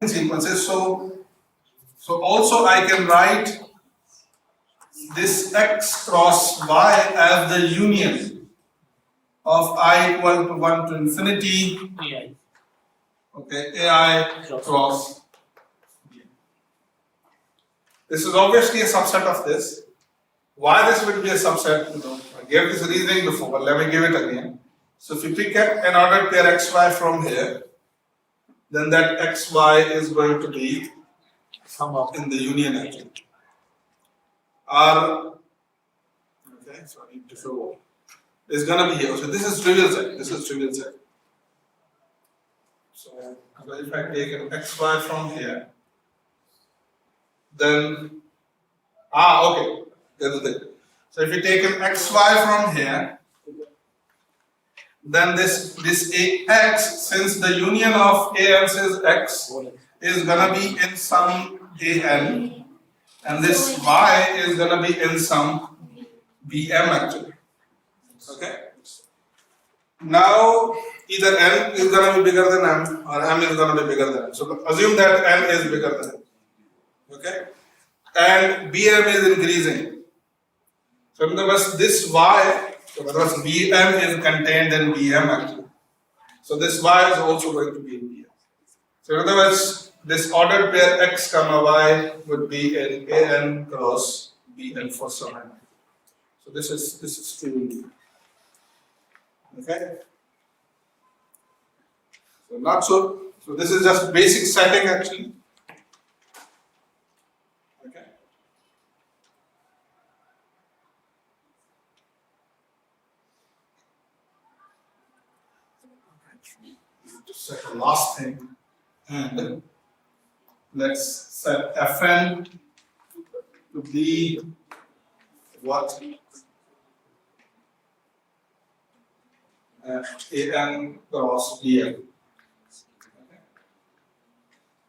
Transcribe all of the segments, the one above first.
sequences. So also I can write this x cross y as the union of I equal to 1 to infinity. Okay, AI cross. This is obviously a subset of this. Why this would be a subset? I gave this reasoning before, but let me give it again. So if you pick an ordered pair xy from here, then that xy is going to be in the union actually. R, okay, so I need to show is going to be here. So this is trivial set. This is trivial set. So if I take an xy from here, then okay, there's the thing. So if you take an xy from here, then this ax, since the union of ans is x, is gonna be in some an, and this y is gonna be in some bm actually. Okay. Now either n is gonna be bigger than m or m is gonna be bigger than m. So assume that n is bigger than m. Okay. And bm is increasing. So in other words, this y, so in other words, bm is contained in bm actually. So this y is also going to be in bm. So in other words, this ordered pair x comma y would be in an cross bn for some n. So this is true indeed. Okay. So not so. So this is just basic setting actually. Okay. To set the last thing, and let's set Fn to be what? An cross Bn.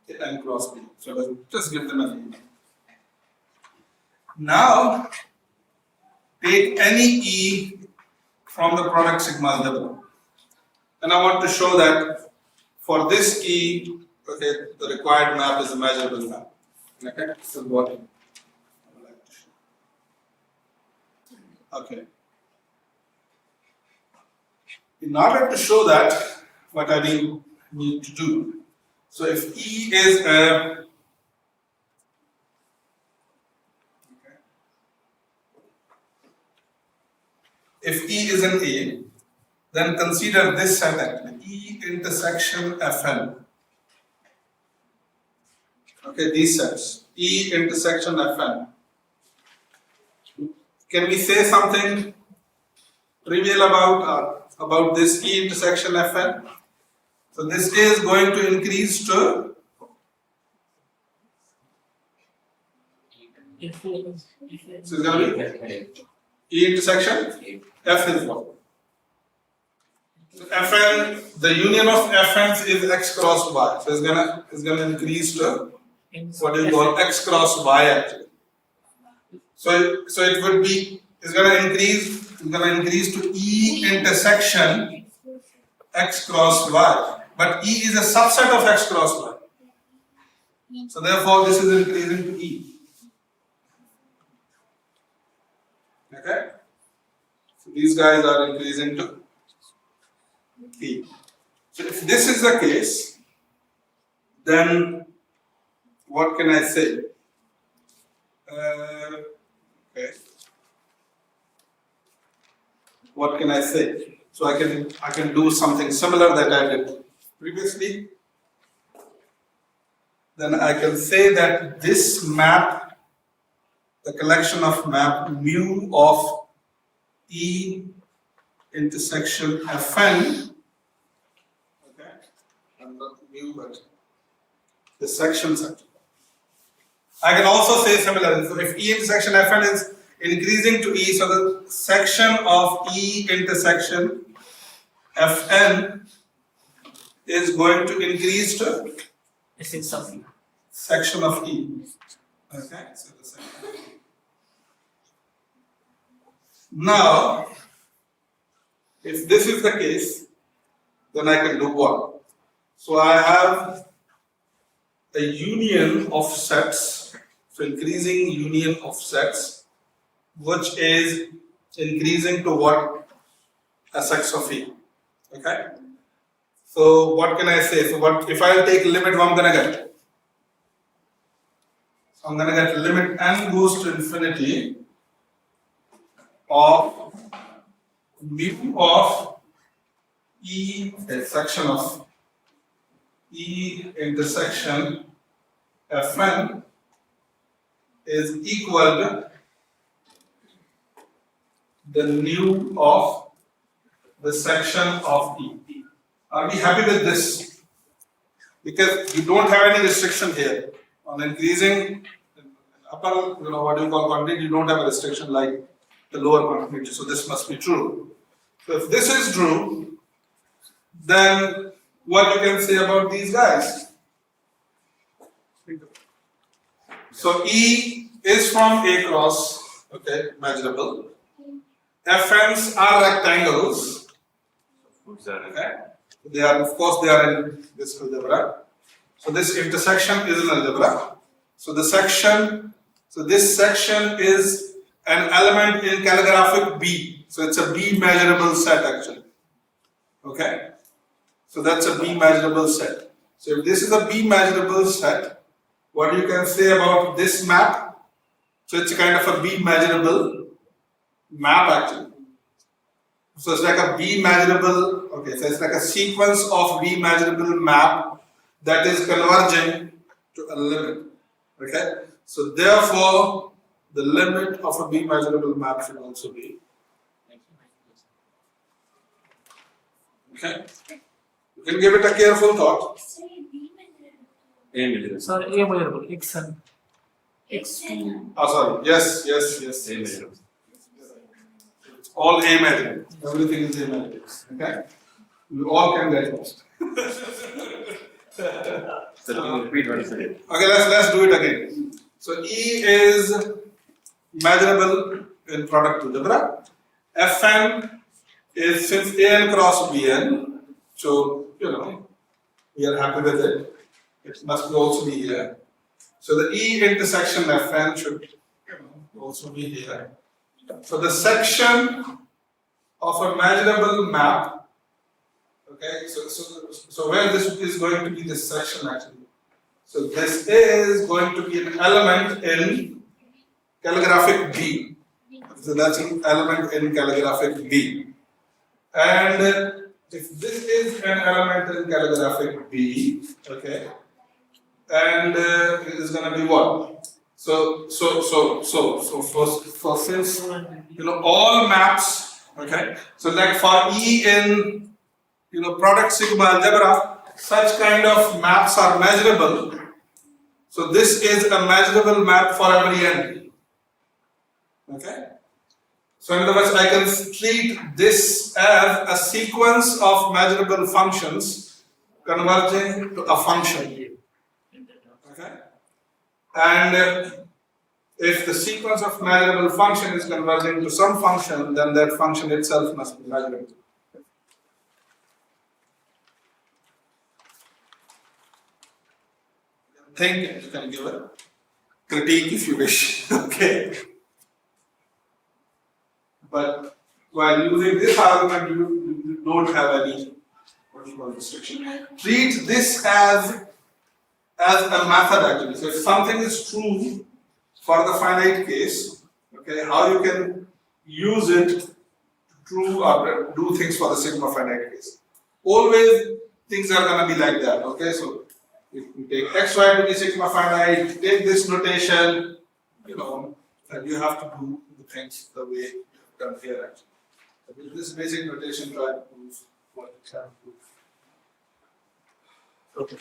Okay. An cross B. So let's just give them a name. Now take any E from the product sigma-algebra. And I want to show that for this E, okay, the required map is a measurable map. Okay, this is what I would like to show. Okay. In order to show that, what I need to do. So if E is a if E is an A, then consider this set actually, E intersection Fn. Okay, these sets, E intersection Fn. Can we say something trivial about this E intersection Fn? So this is going to increase to so it's going to be E intersection F is what? So Fn, the union of Fn's is x cross y. So it's gonna increase to what do you call x cross y actually. So it would be it's gonna increase to E intersection x cross y. But E is a subset of x cross y. So therefore this is increasing to E. Okay? So these guys are increasing to E. So if this is the case, then what can I say? Okay. What can I say? So I can do something similar that I did previously. Then I can say that this map, the collection of map mu of E intersection Fn, okay, and not mu but the sections. I can also say similarly. So if E intersection Fn is increasing to E, so the section of E intersection Fn is going to increase to section of E. Okay, so the section. Now, if this is the case, then I can do what? So I have a union of sets, so increasing union of sets, which is increasing to what? Sx of E. Okay? So what can I say? So what if I take limit, what I'm gonna get? So I'm gonna get limit n goes to infinity of mu of E intersection of E intersection Fn is equal to the nu of the section of E. Are we happy with this? Because you don't have any restriction here on increasing upper, what do you call quantity? You don't have a restriction like the lower quantity. So this must be true. So if this is true, then what you can say about these guys? So E is from A cross, okay, measurable. Fn's are rectangles. Okay. They are, of course, they are in this algebra. So this intersection is an algebra. So this section is an element in calligraphic B. So it's a B measurable set actually. Okay. So that's a B measurable set. So if this is a B measurable set, what you can say about this map? So it's a kind of a B measurable map actually. So it's like a B measurable, okay, so it's like a sequence of B measurable map that is converging to a limit. Okay? So therefore, the limit of a B measurable map should also be. Okay? You can give it a careful thought. A measurable. Sir, A measurable, X1. X2. Oh, sorry. Yes. A measurable. It's all A measurable. Everything is A measurable. Okay? You all can get lost. So repeat what you said. Okay, let's do it again. So E is measurable in product algebra. Fn is since An cross Bn, so we are happy with it. It must also be here. So the E intersection Fn should also be here. So the section of a measurable map. Okay, so where this is going to be this section actually. So this is going to be an element in calligraphic B. So that's an element in calligraphic B. And if this is an element in calligraphic B, okay, and it is going to be what? So for since all maps, okay. So like for E in product sigma algebra, such kind of maps are measurable. So this is a measurable map for every n. Okay. So in other words, I can treat this as a sequence of measurable functions converging to a function. Okay. And if the sequence of measurable function is converging to some function, then that function itself must be measurable. Think, you can give a critique if you wish. Okay. But while using this argument, you don't have any restriction. Treat this as a method actually. So if something is true for the finite case, okay, how you can use it to true or do things for the sigma finite case. Always things are going to be like that. Okay, so if you take xy to be sigma finite, take this notation, and you have to do the things the way you've done here actually. So with this basic notation, try to prove what it can prove. Okay.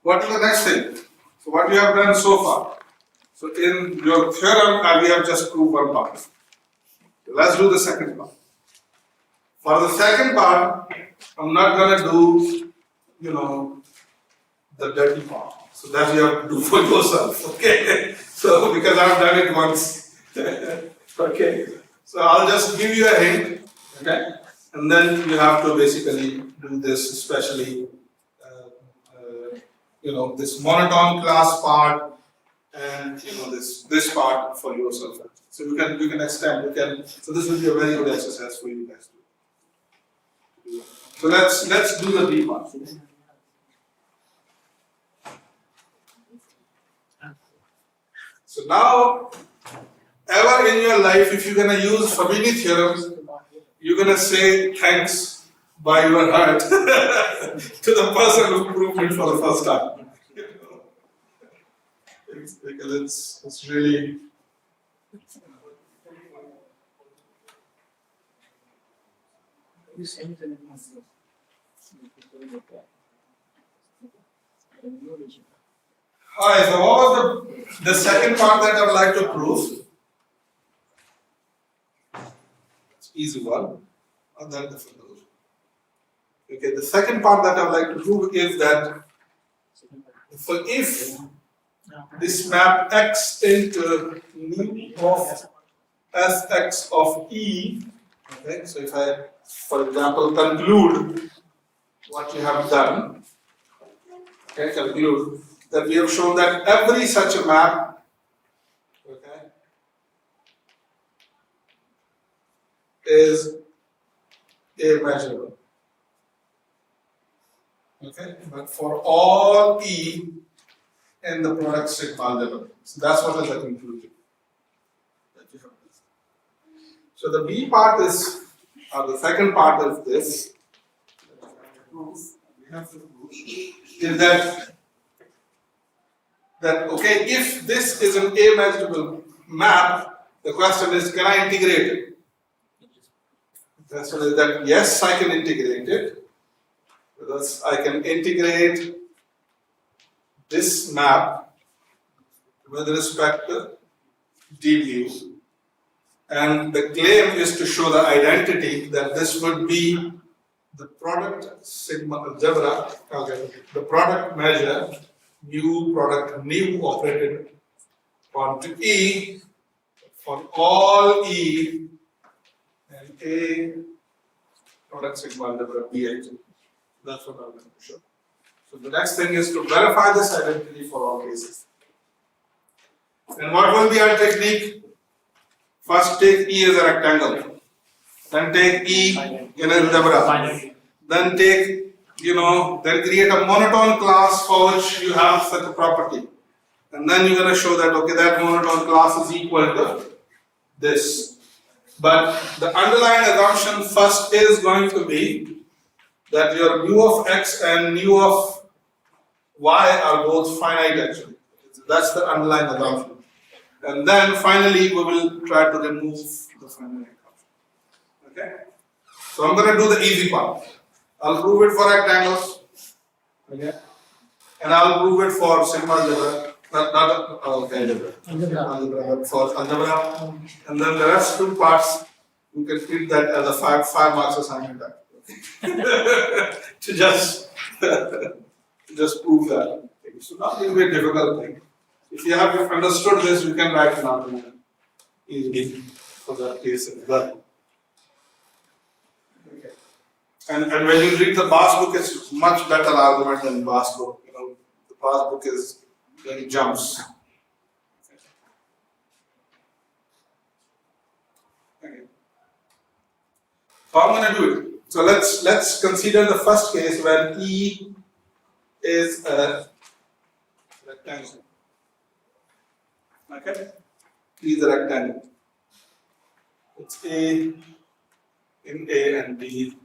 What is the next thing? So what we have done so far. So in your theorem, we have just proved one part. So let's do the second part. For the second part, I'm not going to do, the dirty part. So that you have to do for yourself. Okay? So because I've done it once. Okay, so I'll just give you a hint, okay, and then you have to basically do this, especially, this monotone class part, and this part for yourself. So you can extend. So this will be a very good exercise for you guys. So let's do the B part. So now, ever in your life, if you're gonna use Fubini theorems, you're gonna say thanks by your heart to the person who proved it for the first time. Because it's really. Alright, so what was the second part that I would like to prove? It's easy one. And then the first. Okay, the second part that I would like to prove is that so if this map X into mu of Sx of E, okay, so if I, for example, conclude what you have done, okay, conclude that we have shown that every such a map, okay, is immeasurable. Okay, but for all E in the product sigma-algebra. So that's what is the conclusion that you have. So the B part is, or the second part of this, we have to prove, is that okay, if this is an immeasurable map, the question is, can I integrate it? The question is that yes, I can integrate it, because I can integrate this map with respect to d mu, and the claim is to show the identity that this would be the product sigma-algebra, okay, the product measure mu product mu operated onto E for all E and A product sigma-algebra BH. That's what I'm going to show. So the next thing is to verify this identity for all cases. And what will be our technique? First take E as a rectangle, then take E in algebra, then take, then create a monotone class for which you have such a property. And then you're going to show that, okay, that monotone class is equal to this. But the underlying assumption first is going to be that your mu of x and mu of y are both finite actually. That's the underlying assumption. And then finally we will try to remove the finite assumption. Okay? So I'm going to do the easy part. I'll prove it for rectangles. Okay? And I'll prove it for sigma-algebra. Algebra, for algebra. And then the rest two parts, you can treat that as a five marks assignment. To just prove that. So not a very difficult thing. If you have understood this, you can write an argument easily for that case as well. Okay. And when you read the Boss book, it's much better argument than Boss book. The Boss book is very jumps. Okay. So I'm going to do it. So let's consider the first case where E is a rectangle. Okay? E is a rectangle. It's A in A and B.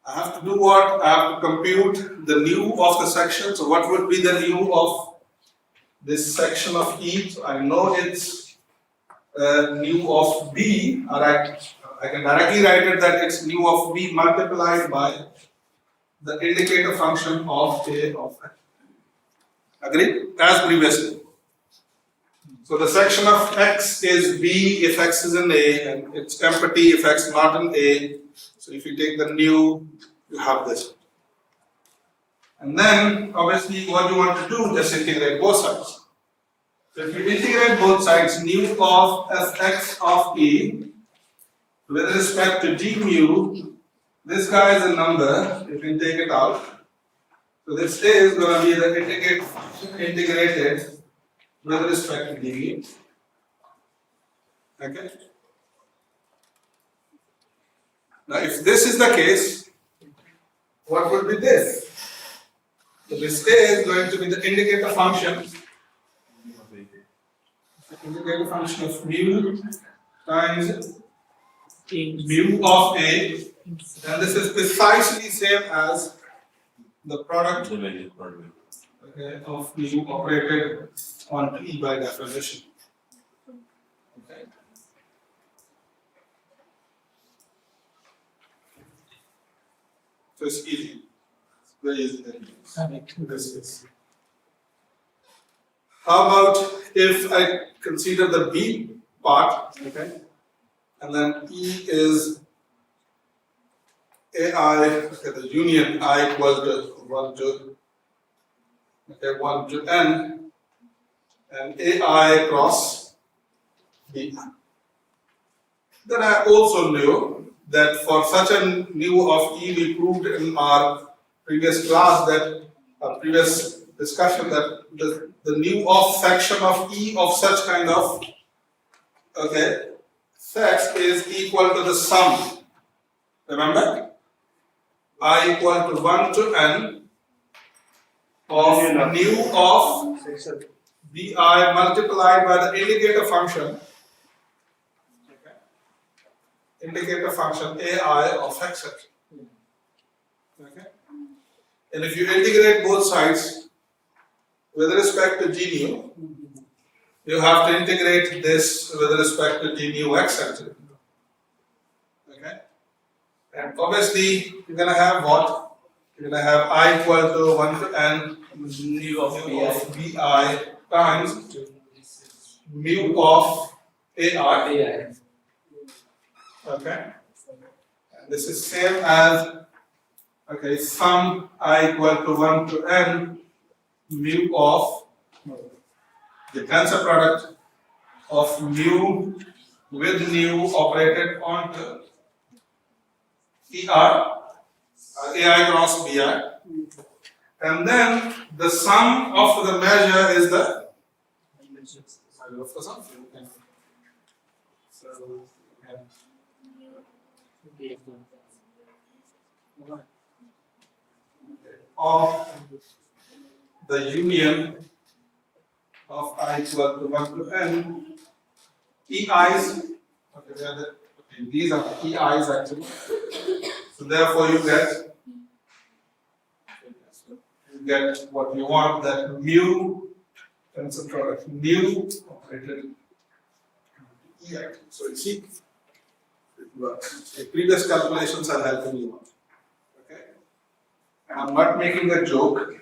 I have to do what? I have to compute the nu of the section. So what would be the nu of this section of E? So I know it's nu of B, or I can directly write it that it's nu of B multiplied by the indicator function of A of X. Agree? As previously. So the section of X is B if X is in A, and it's empty if X not in A. So if you take the nu, you have this. And then obviously what you want to do, just integrate both sides. So if you integrate both sides, nu of fx of e with respect to d mu, this guy is a number, you can take it out. So this a is going to be the integrated with respect to d mu. Okay? Now if this is the case, what would be this? So this a is going to be the indicator function. The indicator function of mu times mu of a, and this is precisely same as the product okay, of mu operated on e by definition. Okay. So it's easy. Very easy. This is. How about if I consider the B part, okay, and then E is AI, okay, the union I equal to 1 to, okay, 1 to N, and AI cross B. Then I also knew that for such a nu of E, we proved in our previous class that, previous discussion that the nu of section of E of such kind of, okay, sets is equal to the sum. Remember? I equal to 1 to N of nu of Bi multiplied by the indicator function. Indicator function AI of x section. Okay? And if you integrate both sides with respect to d nu, you have to integrate this with respect to d nu x section. Okay? And obviously, you're going to have what? You're going to have I equal to 1 to N mu of Bi times mu of AI. Okay? And this is same as, okay, sum I equal to 1 to N mu of the tensor product of mu with nu operated onto AI cross Bi. And then the sum of the measure is the measure of the sum. So, of the union of I equal to 1 to N EI's, okay, these are EI's actually. So therefore you get what you want, that mu tensor product mu operated EI. So you see, it works. The previous calculations are helping you out. Okay? And I'm not making a joke,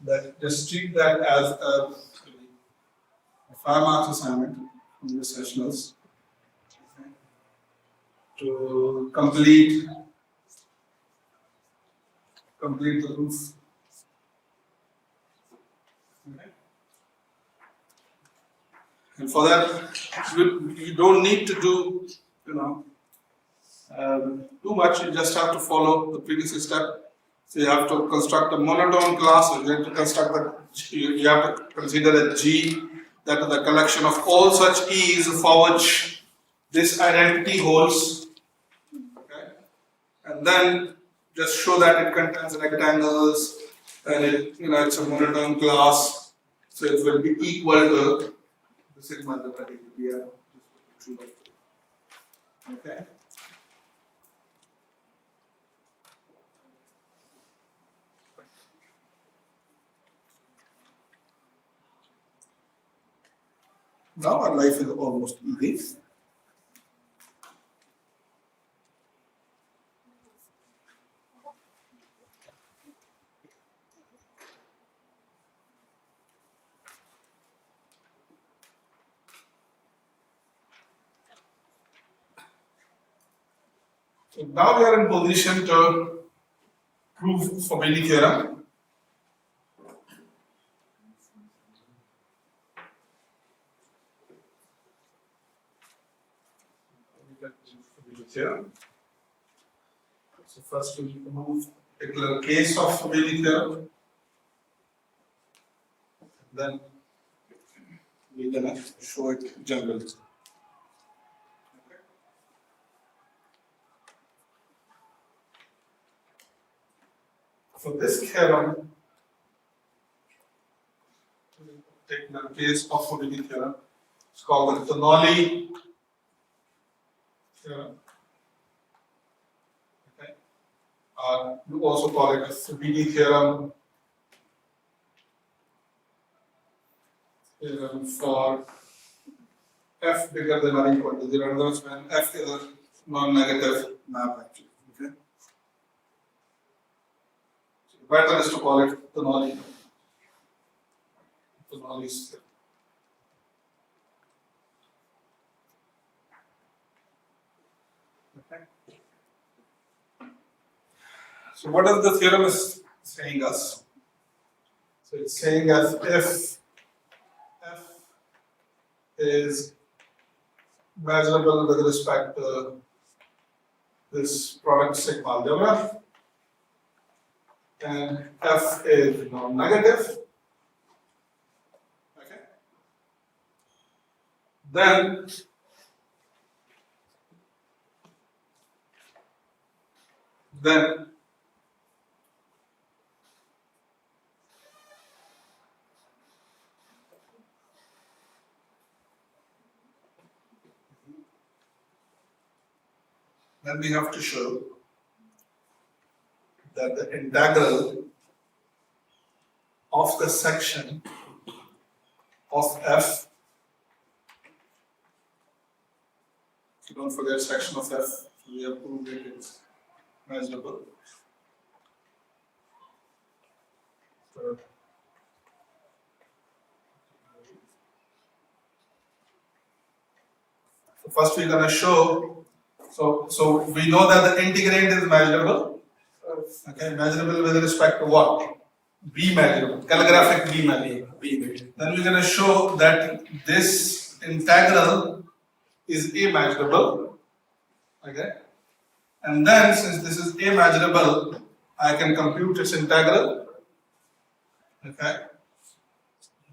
that just treat that as a 5 marks assignment from the sessionals to complete the proof. Okay. And for that, you don't need to do, too much. You just have to follow the previous step. So you have to construct a monotone class. You have to construct you have to consider a G, that is the collection of all such E's for which this identity holds. Okay. And then just show that it contains rectangles, and it's a monotone class, so it will be equal to the sigma-algebra. Okay. Now our life is almost easy. So now we are in position to prove Fubini theorem. Fubini theorem. So first we prove a particular case of Fubini theorem. Then we're gonna show it generally. For this theorem, take the case of Fubini theorem. It's called the Tonelli theorem. Okay. You also call it Fubini theorem. Theorem for f bigger than or equal to 0. In other words, when f is a non-negative map, actually. Okay. So better is to call it Tonelli. Tonelli's theorem. Okay. So what is the theorem is saying us? So it's saying as if f is measurable with respect to this product sigma-algebra, and f is non-negative, okay, then we have to show that the integral of the section of f, don't forget section of f, we have proved it is measurable. So first we're going to show, so we know that the integrand is measurable. Okay, measurable with respect to what? B measurable, calligraphic B measurable. Then we're going to show that this integral is A measurable. Okay, and then since this is A measurable, I can compute its integral. Okay,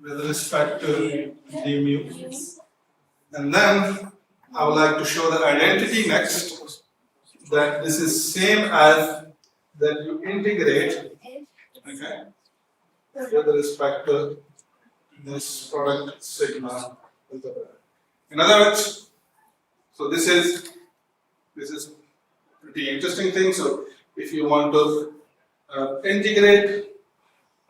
with respect to d mu. And then I would like to show the identity next, that this is same as that you integrate, okay, with respect to this product sigma. In other words, so this is pretty interesting thing. So if you want to integrate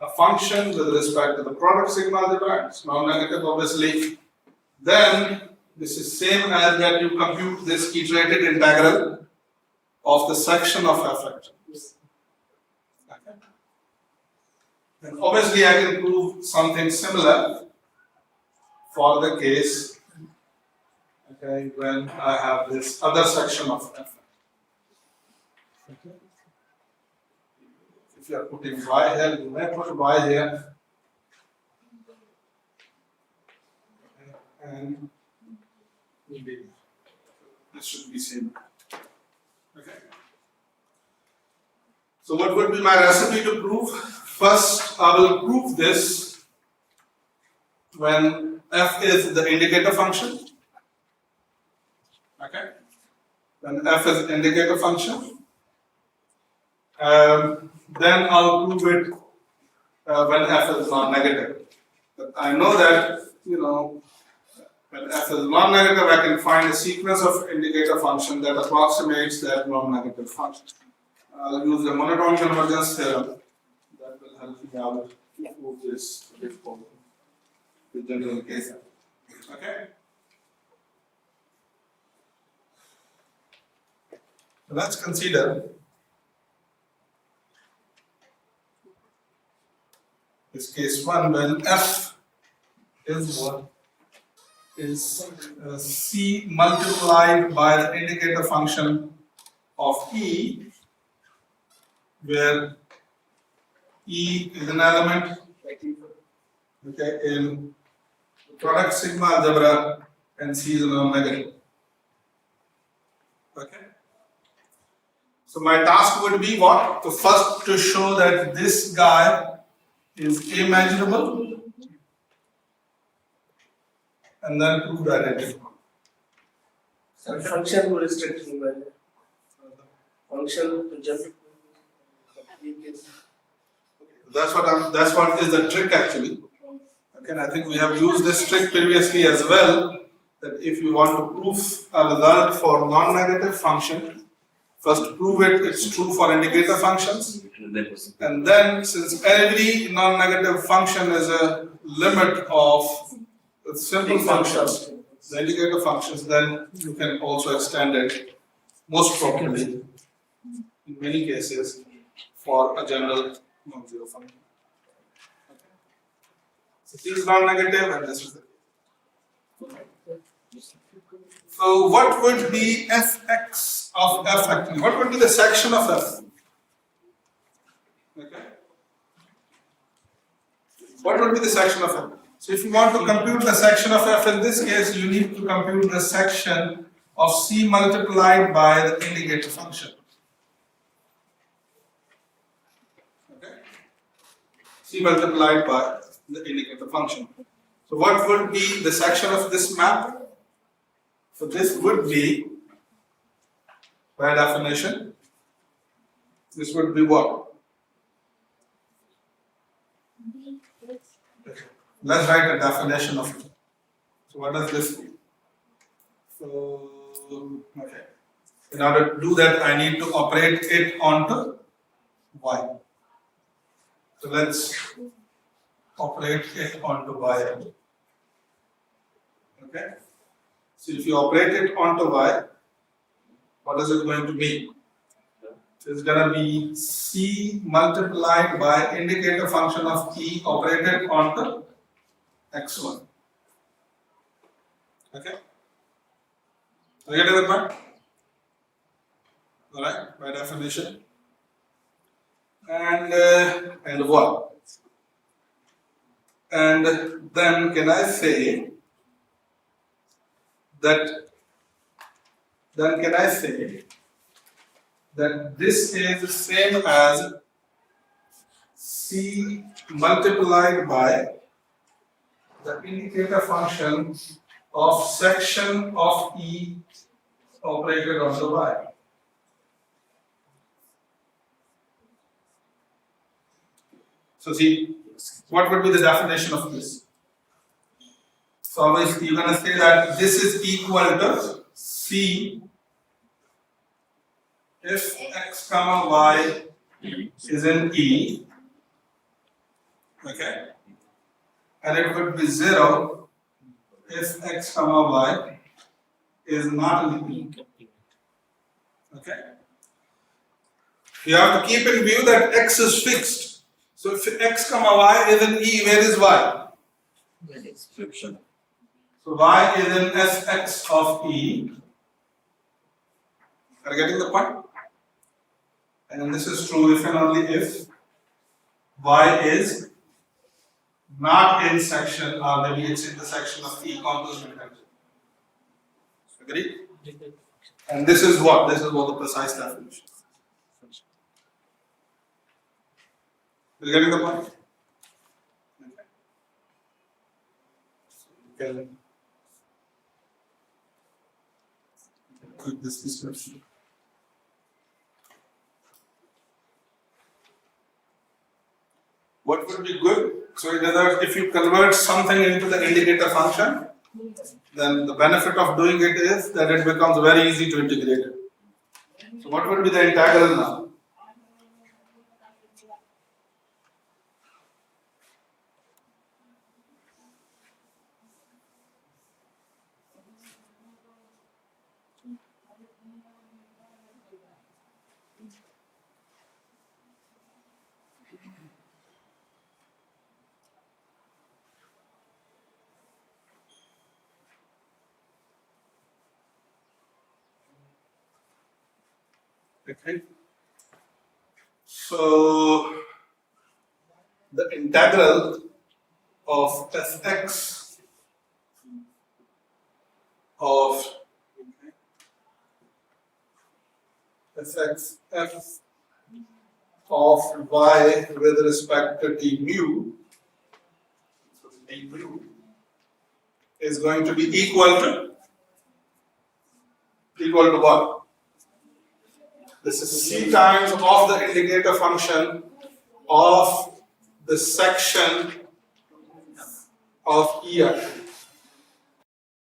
a function with respect to the product sigma-algebra, it's non-negative obviously, then this is same as that you compute this iterated integral of the section of f. Okay. And obviously I can prove something similar for the case, okay, when I have this other section of f. Okay. If you are putting y here, you may put y here. And this should be same. Okay. So what would be my recipe to prove? First, I will prove this when f is the indicator function. Okay. When f is the indicator function, then I'll prove it when f is non-negative. But I know that, when f is non-negative, I can find a sequence of indicator function that approximates that non-negative function. I'll use the monotone convergence theorem that will help me out to prove this problem with general case. Okay? So let's consider this case 1 when f is what? Is c multiplied by the indicator function of e, where e is an element, okay, in product sigma algebra and c is a non-negative. Okay. So my task would be what? To first to show that this guy is immeasurable, and then prove the identity. Sir, function will restrict me by the function to jump. That's what is the trick actually. Okay, and I think we have used this trick previously as well. That if you want to prove a result for non-negative function, first prove it's true for indicator functions, and then since every non-negative function is a limit of simple functions, the indicator functions, then you can also extend it most probably in many cases for a general non-zero function. Okay. So this is non-negative and this is the. So what would be fx of f actually? What would be the section of f? Okay. What would be the section of f? So if you want to compute the section of f in this case, you need to compute the section of c multiplied by the indicator function. Okay. C multiplied by the indicator function. So what would be the section of this map? So this would be, by definition, this would be what? Let's write a definition of it. So what does this mean? So, okay. In order to do that, I need to operate it onto y. So let's operate it onto y. Okay. So if you operate it onto y, what is it going to mean? So it's going to be c multiplied by indicator function of e operated onto x1. Okay? Are you getting the point? Alright, by definition. And what? And then can I say that this is the same as c multiplied by the indicator function of section of E operated on the y. So see, what would be the definition of this? So obviously you're going to say that this is equal to C if x comma y is in E, okay, and it would be 0 if x comma y is not in E, okay. You have to keep in view that x is fixed. So if x comma y is in E, where is y? So y is in Fx of E. Are you getting the point? And this is true if and only if y is not in section or maybe it's in the section of E composite function. Agree? And this is what? This is what the precise definition. Are you getting the point? Okay. Quick this description. What would be good? So in other words, if you convert something into the indicator function, then the benefit of doing it is that it becomes very easy to integrate it. So what would be the integral now? Okay. So the integral of Fx of fx f of y with respect to d mu, so d mu is going to be equal to what? This is c times of the indicator function of the section of ER.